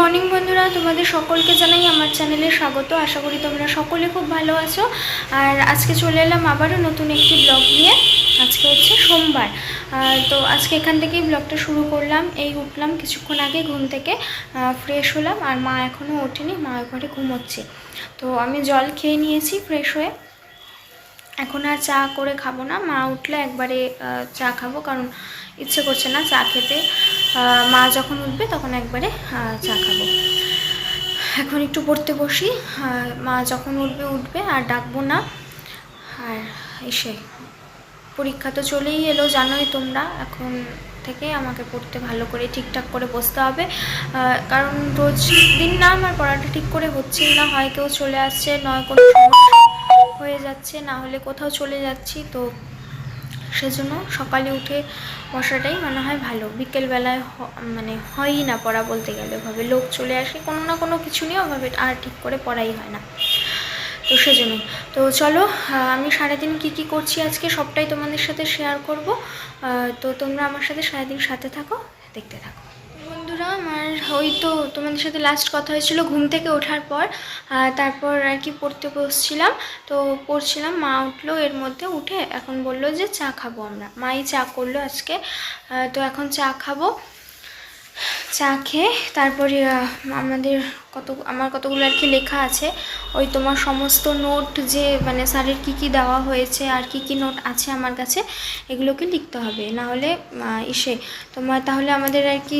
Morning বন্ধুরা, তোমাদের সকলকে জানাই আমার চ্যানেলে স্বাগত। আশা করি তোমরা সকলে খুব ভালো আছো। আর আজকে চলে এলাম আবারও নতুন একটি ব্লগ নিয়ে। আজকে হচ্ছে সোমবার। তো আজকে এখান থেকেই ব্লগটা শুরু করলাম। এই উঠলাম কিছুক্ষণ আগে ঘুম থেকে, ফ্রেশ হলাম। আর মা এখনও ওঠেনি, মা ঘরে ঘুমোচ্ছে। তো আমি জল খেয়ে নিয়েছি ফ্রেশ হয়ে। এখন আর চা করে খাবো না, মা উঠলে একবারে চা খাবো, কারণ ইচ্ছে করছে না চা খেতে। মা যখন উঠবে তখন একবারে চা খাবো। এখন একটু পড়তে বসি, মা যখন উঠবে আর ডাকবো না। আর এসে পরীক্ষা তো চলেই এলো, জানোই তোমরা। এখন থেকে আমাকে পড়তে ভালো করে ঠিকঠাক করে বসতে হবে, কারণ রোজ দিন না আমার পড়াটা ঠিক করে হচ্ছেই না। হয় কেউ চলে আসছে, নয় কোনো সমস্যা হয়ে যাচ্ছে, না হলে কোথাও চলে যাচ্ছি। তো সেজন্য সকালে উঠে বসাটাই মনে হয় ভালো। বিকেলবেলায় মানে হয়ই না পড়া, বলতে গেলে ভাবে লোক চলে আসে কোনো না কোনো কিছু নিয়ে, ওভাবে আর ঠিক করে পড়াই হয় না। তো সেজন্যই তো চলো, আমি সারাদিন কী করছি আজকে সবটাই তোমাদের সাথে শেয়ার করব। তো তোমরা আমার সাথে সারাদিন সাথে থাকো, দেখতে থাকো। বন্ধুরা, আমার ওই তো তোমাদের সাথে লাস্ট কথা হয়েছিল ঘুম থেকে ওঠার পর। তারপর আর কি পড়তে বসছিলাম, তো পড়ছিলাম। মা উঠলো এর মধ্যে, উঠে এখন বললো যে চা খাবো আমরা। মাই চা করলো আজকে। তো এখন চা খাবো। চা খেয়ে তারপরে আমার কতগুলো আর কি লেখা আছে। ওই তোমার সমস্ত নোট, যে মানে স্যারের কী দেওয়া হয়েছে আর কী নোট আছে আমার কাছে, এগুলোকে লিখতে হবে। না হলে তাহলে আমাদের আর কি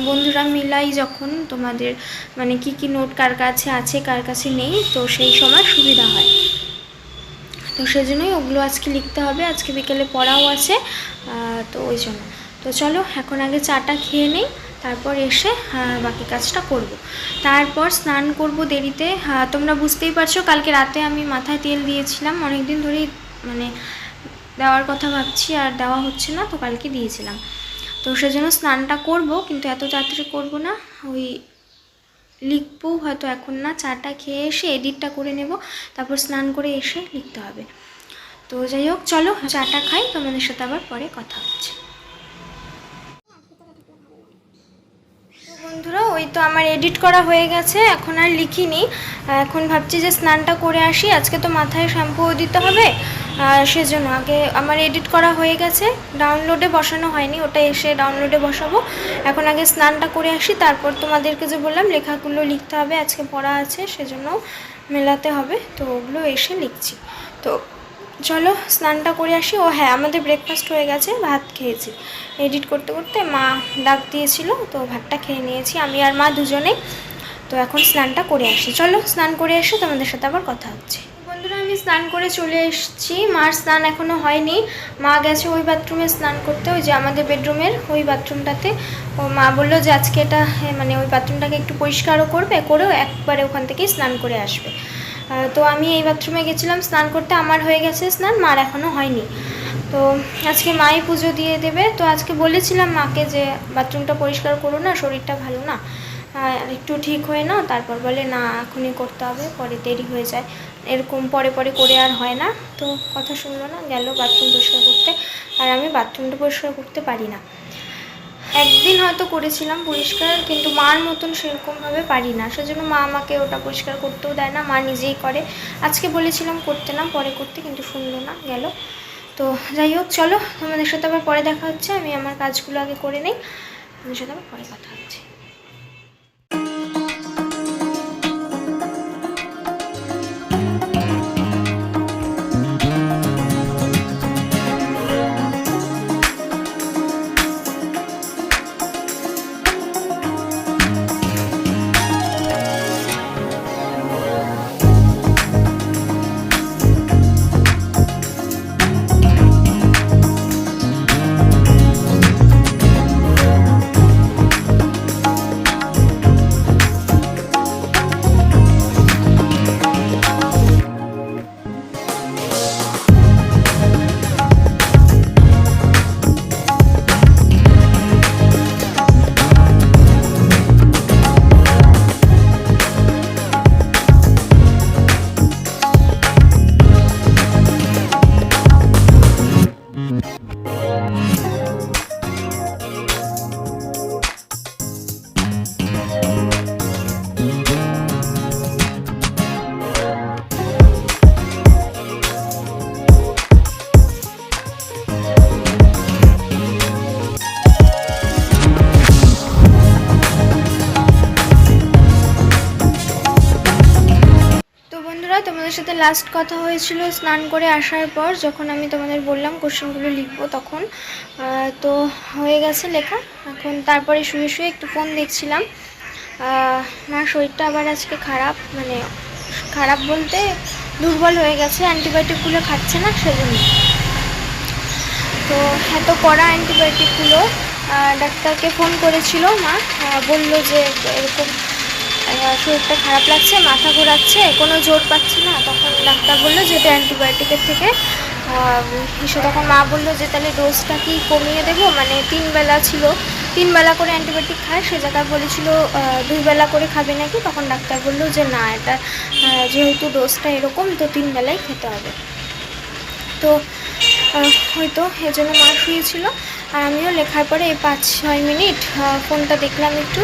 বন্ধুরা মিলাই যখন তোমাদের মানে কী নোট কার কাছে আছে কার কাছে নেই, তো সেই সময় সুবিধা হয়। তো সেই জন্যই ওগুলো আজকে লিখতে হবে। আজকে বিকেলে পড়াও আছে, তো ওই জন্য। তো চলো এখন আগে চাটা খেয়ে নেই, তারপর এসে বাকি কাজটা করব। তারপর স্নান করব দেরিতে। তোমরা বুঝতেই পারছো, কালকে রাতে আমি মাথায় তেল দিয়েছিলাম, অনেক দিন ধরেই মানে দেওয়ার কথা ভাবছি আর দেওয়া হচ্ছে না, তো কালকে দিয়েছিলাম। তো সেজন্য স্নানটা করব, কিন্তু এত তাড়াতাড়ি করব না। ওই লিখবো হয়তো এখন না, চাটা খেয়ে এসে এডিটটা করে নেব, তারপর স্নান করে এসে লিখতে হবে। তো যাই হোক, চলো চাটা খাই, তোমাদের সাথে আবার পরে কথা হচ্ছে। বন্ধুরা, ওই তো আমার এডিট করা হয়ে গেছে, এখন আর লিখিনি। এখন ভাবছি যে স্নানটা করে আসি। আজকে তো মাথায় শ্যাম্পুও দিতে হবে, সেজন্য আগে আমার এডিট করা হয়ে গেছে, ডাউনলোডে বসানো হয়নি, ওটা এসে ডাউনলোডে বসাবো। এখন আগে স্নানটা করে আসি, তারপর তোমাদেরকে যে বললাম লেখাগুলো লিখতে হবে, আজকে পড়া আছে সেজন্য মেলাতে হবে, তো ওগুলো এসে লিখছি। তো চলো স্নানটা করে আসি। ও হ্যাঁ, আমাদের ব্রেকফাস্ট হয়ে গেছে, ভাত খেয়েছি। এডিট করতে করতে মা ডাক দিয়েছিল, তো ভাতটা খেয়ে নিয়েছি আমি আর মা দুজনেই। তো এখন স্নানটা করে আসি। চলো স্নান করে এসে তোমাদের সাথে আবার কথা হচ্ছে। বন্ধুরা, আমি স্নান করে চলে এসেছি। মার স্নান এখনও হয়নি, মা গেছে ওই বাথরুমে স্নান করতে, ওই যে আমাদের বেডরুমের ওই বাথরুমটাতে। ও মা বললো যে আজকে এটা মানে ওই বাথরুমটাকে একটু পরিষ্কারও করেও একবারে ওখান থেকেই স্নান করে আসবে। তো আমি এই বাথরুমে গেছিলাম স্নান করতে, আমার হয়ে গেছে স্নান, মার এখনও হয়নি। তো আজকে মাই পুজো দিয়ে দেবে। তো আজকে বলেছিলাম মাকে যে বাথরুমটা পরিষ্কার করো না, শরীরটা ভালো না, একটু ঠিক হয়ে নাও। তারপর বলে না, এখনই করতে হবে, পরে দেরি হয়ে যায়, এরকম পরে করে আর হয় না। তো কথা শুনলো না, গেল বাথরুম পরিষ্কার করতে। আর আমি বাথরুমটা পরিষ্কার করতে পারি না। একদিন হয়তো করেছিলাম পরিষ্কার, কিন্তু মার মতন সেরকমভাবে পারি না, সেজন্য মা আমাকে ওটা পরিষ্কার করতেও দেয় না, মা নিজেই করে। আজকে বলেছিলাম করতে না, পরে করতে, কিন্তু শুনলো না, গেল। তো যাই হোক, চলো তোমাদের সাথে আবার পরে দেখা হচ্ছে। আমি আমার কাজগুলো আগে করে নিই, তোমাদের সাথে আবার পরে কথা হচ্ছে। তোমাদের সাথে লাস্ট কথা হয়েছিল স্নান করে আসার পর, যখন আমি তোমাদের বললাম কোশ্চেনগুলো লিখবো তখন। তো হয়ে গেছে লেখা। এখন তারপরে শুয়ে শুয়ে একটু ফোন দেখছিলাম। মার শরীরটা আবার আজকে খারাপ, মানে খারাপ বলতে দুর্বল হয়ে গেছে, অ্যান্টিবায়োটিকগুলো খাচ্ছে না সেজন্য। তো এত কড়া অ্যান্টিবায়োটিকগুলো, ডাক্তারকে ফোন করেছিল মা, বলল যে এরকম শরীরটা খারাপ লাগছে, মাথা ঘোরাচ্ছে, কোনো জোর পাচ্ছে না। তখন ডাক্তার বললো যে এটা অ্যান্টিবায়োটিকের থেকে এসে, তখন মা বললো যে তাহলে ডোজটা কি কমিয়ে দেবো, মানে 3 বেলা ছিল, 3 বেলা করে অ্যান্টিবায়োটিক খায়, সে জায়গায় বলেছিল 2 বেলা করে খাবে নাকি। তখন ডাক্তার বললো যে না, এটা যেহেতু ডোজটা এরকম তো 3 বেলাই খেতে হবে। তো হয়তো এজন্য মা শুয়েছিল, আর আমিও লেখার পরে এই 5-6 মিনিট ফোনটা দেখলাম একটু,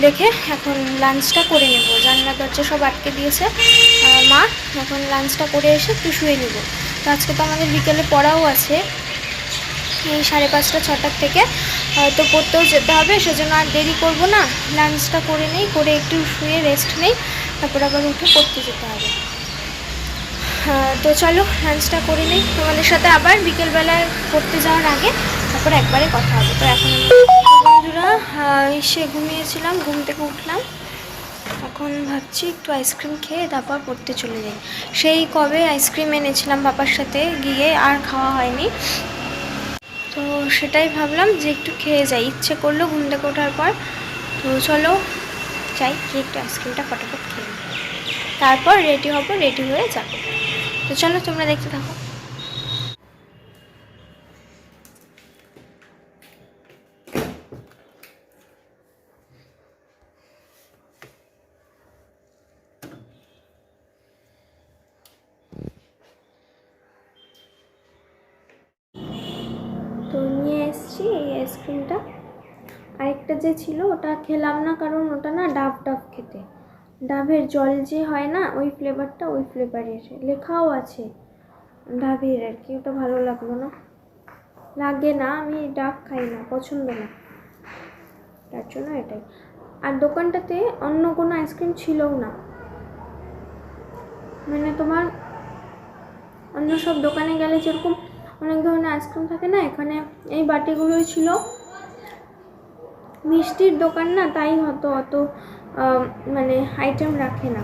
দেখে এখন লাঞ্চটা করে নেব। জানলা দরজা সব আটকে দিয়েছে মা, এখন লাঞ্চটা করে এসে একটু শুয়ে নেব। তো আজকে তো আমাদের বিকেলে পড়াও আছে, এই 5:30-6টার থেকে, তো পড়তেও যেতে হবে, সেজন্য আর দেরি করব না, লাঞ্চটা করে নেই, করে একটু শুয়ে রেস্ট নেই, তারপর আবার উঠে পড়তে যেতে হবে। তো চলো লাঞ্চটা করে নিই, তোমাদের সাথে আবার বিকেলবেলায় পড়তে যাওয়ার আগে তারপর একবারে কথা হবে। তো এখন বন্ধুরা এসে ঘুমিয়েছিলাম, ঘুম থেকে উঠলাম, এখন ভাবছি একটু আইসক্রিম খেয়ে তারপর পড়তে চলে যাই। সেই কবে আইসক্রিম এনেছিলাম বাবার সাথে গিয়ে, আর খাওয়া হয়নি, তো সেটাই ভাবলাম যে একটু খেয়ে যাই, ইচ্ছে করলো ঘুম থেকে ওঠার পর। তো চলো যাই, গিয়ে একটু আইসক্রিমটা ফটাফট খেয়ে নিই, তারপর রেডি হব, রেডি হয়ে যাবো। তো চলো তোমরা দেখতে থাকো। তো নিয়ে এসেছি এই আইসক্রিমটা, আরেকটা যে ছিল ওটা খেলাম না, কারণ ওটা না ডাব ডাব খেতে, ডাবের জল যে হয় না ওই ফ্লেভারটা, ওই ফ্লেভারের লেখাও আছে ডাবের আর কি, ওটা ভালো লাগলো না, লাগে না, আমি ডাব খাই না, পছন্দ না, তার জন্য এটাই। আর দোকানটাতে অন্য কোনো আইসক্রিম ছিলও না, মানে তোমার অন্য সব দোকানে গেলে যেরকম অনেক ধরনের আইসক্রিম থাকে না, এখানে এই বাটিগুলোই ছিল, মিষ্টির দোকান না তাই হয়তো অত মানে আইটেম রাখে না,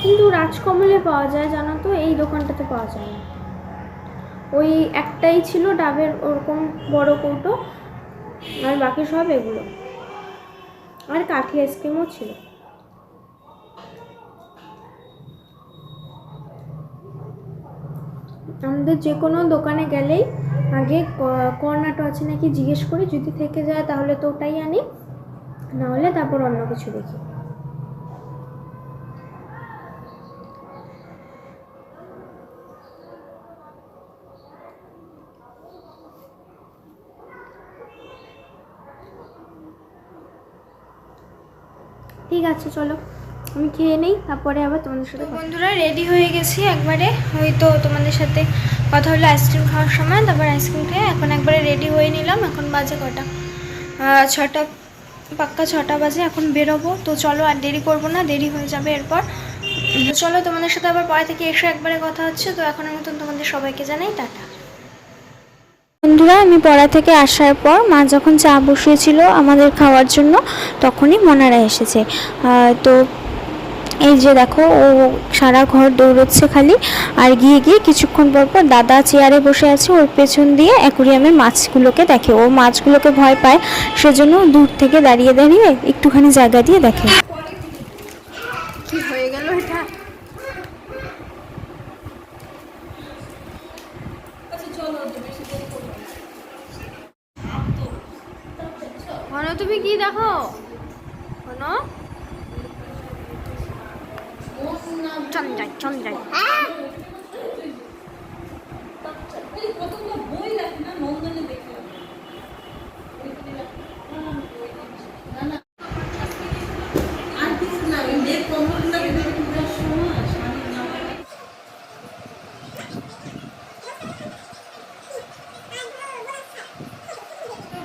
কিন্তু রাজকমলে পাওয়া যায় জানো তো, এই দোকানটাতে পাওয়া যায় না। ওই একটাই ছিল ডাবের ওরকম বড় কৌটো, আর বাকি সব এগুলো, আর কাঠি আইসক্রিমও ছিল। আমাদের যে কোনো দোকানে গেলেই আগে কর্নাটো আছে নাকি জিজ্ঞেস করি, যদি থেকে যায় তাহলে তো ওটাই আনি, নাহলে তারপর অন্য কিছু দেখি। ঠিক আছে চলো আমি খেয়ে নেই, তারপরে আবার তোমাদের সাথে। বন্ধুরা রেডি হয়ে গেছি একবারে, হয়তো তোমাদের সাথে কথা হলো আইসক্রিম খাওয়ার সময়, তারপর আইসক্রিম খেয়ে এখন একবারে রেডি হয়ে নিলাম। এখন বাজে কটা, 6টা, পাক্কা 6টা বাজে, এখন বেরোবো। তো চলো আর দেরি করবো না, দেরি হয়ে যাবে এরপর। তো চলো তোমাদের সাথে আবার পরে থেকে এসে একবারে কথা হচ্ছে। তো এখনের মতন তোমাদের সবাইকে জানাই টাটা। বন্ধুরা আমি পড়া থেকে আসার পর মা যখন চা বসিয়েছিল আমাদের খাওয়ার জন্য, তখনই মনারা এসেছে। তো এই যে দেখো, ও সারা ঘর দৌড়চ্ছে খালি, আর গিয়ে গিয়ে কিছুক্ষণ পর পর দাদা চেয়ারে বসে আছে, ওর পেছন দিয়ে অ্যাকুরিয়ামে মাছগুলোকে দেখে, ও মাছগুলোকে ভয় পায়, সেজন্য দূর থেকে দাঁড়িয়ে দাঁড়িয়ে একটুখানি জায়গা দিয়ে দেখে। কি হয়ে গেল এটা? তুমি কি দেখো? চল যাই।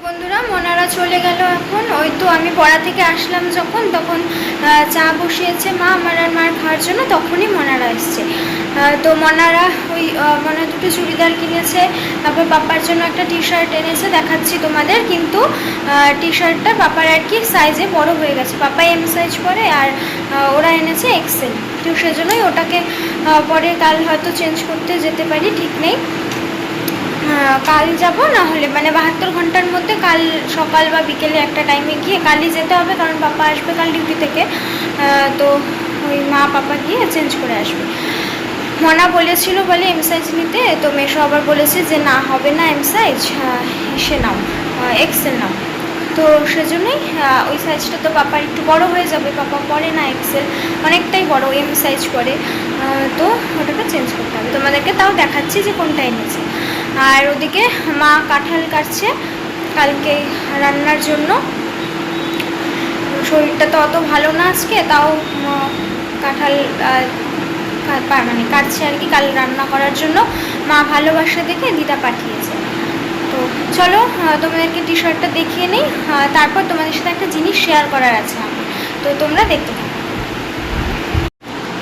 বন্ধুরা মনারা চলে গেল এখন, ওই তো আমি পড়া থেকে আসলাম যখন, তখন চা বসিয়েছে মা আমার আর মার খাওয়ার জন্য, তখনই মনারা এসছে। তো মনারা ওই মনে দুটো চুড়িদার কিনেছে, তারপর পাপার জন্য একটা টি শার্ট এনেছে, দেখাচ্ছি তোমাদের। কিন্তু টি শার্টটা পাপার আর কি সাইজে বড় হয়ে গেছে, পাপা এম সাইজ পরে আর ওরা এনেছে এক্সেল, তো সেজন্যই ওটাকে পরে কাল হয়তো চেঞ্জ করতে যেতে পারি, ঠিক নেই। কাল যাব, না হলে মানে 72 ঘন্টার মধ্যে কাল সকাল বা বিকেলে একটা টাইমে গিয়ে কালই যেতে হবে, কারণ পাপা আসবে কাল ডিউটি থেকে। তো ওই মা পাপা গিয়ে চেঞ্জ করে আসবে। মনা বলেছিল বলে এম সাইজ নিতে, তো মেশো আবার বলেছে যে না হবে না এম সাইজ, এসে নাও এক্সেল নাও। তো সেজন্যই ওই সাইজটা তো পাপার একটু বড় হয়ে যাবে, পাপা পরে না এক্সেল, অনেকটাই বড় এম সাইজ পরে, তো ওটাকে চেঞ্জ করতে হবে। তোমাদেরকে তাও দেখাচ্ছি যে কোনটা এনেছে। আর ওদিকে মা কাঁঠাল কাটছে কালকে রান্নার জন্য, শরীরটা তো অত ভালো না আজকে, তাও কাঁঠাল মানে কাটছে আর কি কাল রান্না করার জন্য। মা ভালোবাসা দেখে দিদা পাঠিয়েছে। তো চলো তোমাদেরকে টি শার্টটা দেখিয়ে নিই, তারপর তোমাদের সাথে একটা জিনিস শেয়ার করার আছে আমার, তো তোমরা দেখতে থাকো।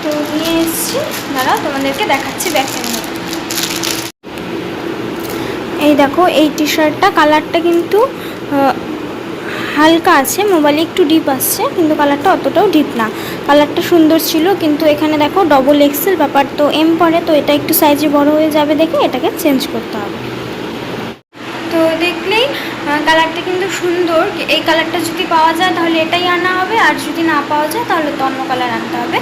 তো নিয়ে এসেছি, দাঁড়াও তোমাদেরকে দেখাচ্ছি ব্যাক ক্যামেরা। এই দেখো, এই টি শার্টটা কালারটা কিন্তু হালকা আছে, মোবাইলে একটু ডিপ আসছে, কিন্তু কালারটা অতটাও ডিপ না, কালারটা সুন্দর ছিল। কিন্তু এখানে দেখো ডবল এক্সেল, ব্যাপার তো এম পরে, তো এটা একটু সাইজে বড় হয়ে যাবে দেখে এটাকে চেঞ্জ করতে হবে। তো দেখলেই কালারটা কিন্তু সুন্দর, এই কালারটা যদি পাওয়া যায় তাহলে এটাই আনা হবে, আর যদি না পাওয়া যায় তাহলে তো অন্য কালার আনতে হবে।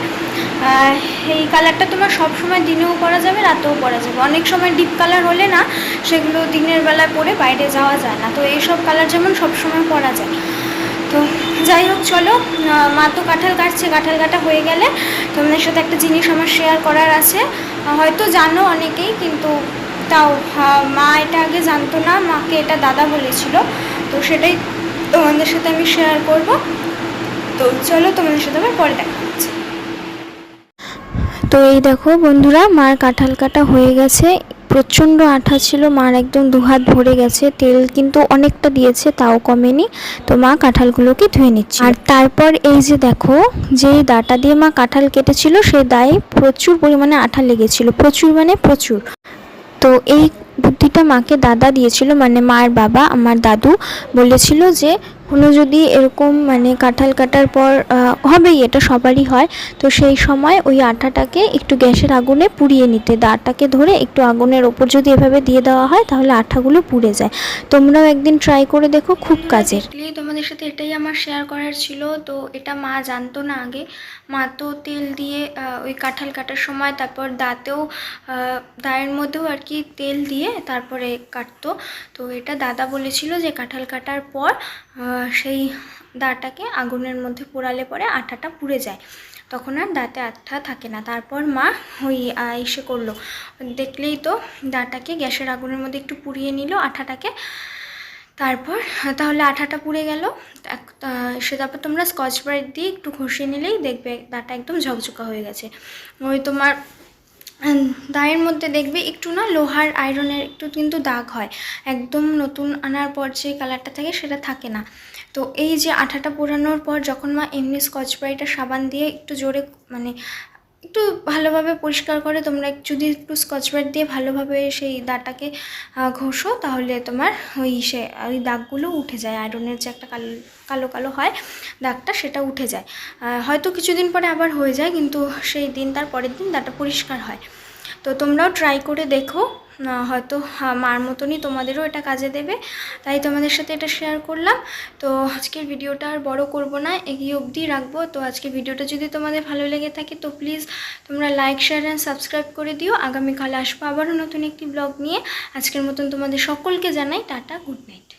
এই কালারটা তোমার সব সময় দিনেও পরা যাবে, রাতেও পরা যাবে। অনেক সময় ডিপ কালার হলে না সেগুলো দিনের বেলায় পরে বাইরে যাওয়া যায় না, তো এইসব কালার যেমন সব সময় পরা যায়। তো যাই হোক চলো, মা তো কাঁঠাল কাটছে, কাঁঠাল কাটা হয়ে গেলে তোমাদের সাথে একটা জিনিস আমার শেয়ার করার আছে। হয়তো জানো অনেকেই, কিন্তু তাও মা এটা আগে জানতো না, মাকে এটা দাদা বলেছিল, তো সেটাই তোমাদের সাথে আমি শেয়ার করব। তো চলো তোমাদের সাথে আবার পরে দেখা হচ্ছে। তো এই দেখো বন্ধুরা, মার কাঁঠাল কাটা হয়ে গেছে, প্রচণ্ড আঠা ছিল, মার একদম দুহাত ভরে গেছে, তেল কিন্তু অনেকটা দিয়েছে তাও কমেনি। তো মা কাঁঠালগুলোকে ধুয়ে নিচ্ছে। আর তারপর এই যে দেখো, যেই দাটা দিয়ে মা কাঁঠাল কেটেছিল সেই দায়ে প্রচুর পরিমাণে আঠা লেগেছিল, প্রচুর মানে প্রচুর। তো এই বুদ্ধিটা মাকে দাদা দিয়েছিল, মানে মার বাবা আমার দাদু বলেছিল যে কোনো যদি এরকম মানে কাঁঠাল কাটার পর হবেই, এটা সবারই হয়, তো সেই সময় ওই আঠাটাকে একটু গ্যাসের আগুনে পুড়িয়ে নিতে, দাটাকে ধরে একটু আগুনের ওপর যদি এভাবে দিয়ে দেওয়া হয় তাহলে আঠাগুলো পুড়ে যায়। তোমরাও একদিন ট্রাই করে দেখো, খুব কাজের। তোমাদের সাথে এটাই আমার শেয়ার করার ছিল। তো এটা মা জানতো না আগে, মা তো তেল দিয়ে ওই কাঁঠাল কাটার সময়, তারপর দাঁতেও দায়ের মধ্যেও আর কি তেল দিয়ে তারপরে কাটতো। তো এটা দাদা বলেছিল যে কাঁঠাল কাটার পর সেই দাটাকে আগুনের মধ্যে পোড়ালে পরে আঠাটা পুড়ে যায়, তখন আর দাঁতে আঠা থাকে না। তারপর মা ওই এসে করলো, দেখলেই তো দাটাকে গ্যাসের আগুনের মধ্যে একটু পুড়িয়ে নিল আঠাটাকে, তারপর তাহলে আঠাটা পুড়ে গেল। সে তারপর তোমরা স্কচ ব্রাইট দিয়ে একটু ঘষে নিলেই দেখবে দাটা একদম ঝকঝকা হয়ে গেছে। ওই তোমার দায়ের মধ্যে দেখবে একটু না লোহার আয়রনের একটু কিন্তু দাগ হয়, একদম নতুন আনার পর যে কালারটা থাকে সেটা থাকে না। তো এই যে আঠাটা পোড়ানোর পর যখন মা এমনি স্কচ ব্রাইটের সাবান দিয়ে একটু জোরে মানে একটু ভালোভাবে পরিষ্কার করে, তোমরা যদি একটু স্কচ ব্রাইট দিয়ে ভালোভাবে সেই দাগটাকে ঘষো তাহলে তোমার ওই দাগগুলো উঠে যায়, আয়রনের যে একটা কালো কালো হয় দাগটা সেটা উঠে যায়। হয়তো কিছুদিন পরে আবার হয়ে যায়, কিন্তু সেই দিন তার পরের দিন দাগটা পরিষ্কার হয়। তো তোমরাও ট্রাই করে দেখো, হয়তো মার মতনই তোমাদেরও এটা কাজে দেবে, তাই তোমাদের সাথে এটা শেয়ার করলাম। তো আজকের ভিডিওটা আর বড় করব না, এগিয়ে অবধি রাখবো। তো আজকের ভিডিওটা যদি তোমাদের ভালো লেগে থাকে তো প্লিজ তোমরা লাইক শেয়ার অ্যান্ড সাবস্ক্রাইব করে দিও। আগামীকাল আসবো আবারও নতুন একটি ব্লগ নিয়ে। আজকের মতন তোমাদের সকলকে জানাই টাটা, গুড নাইট।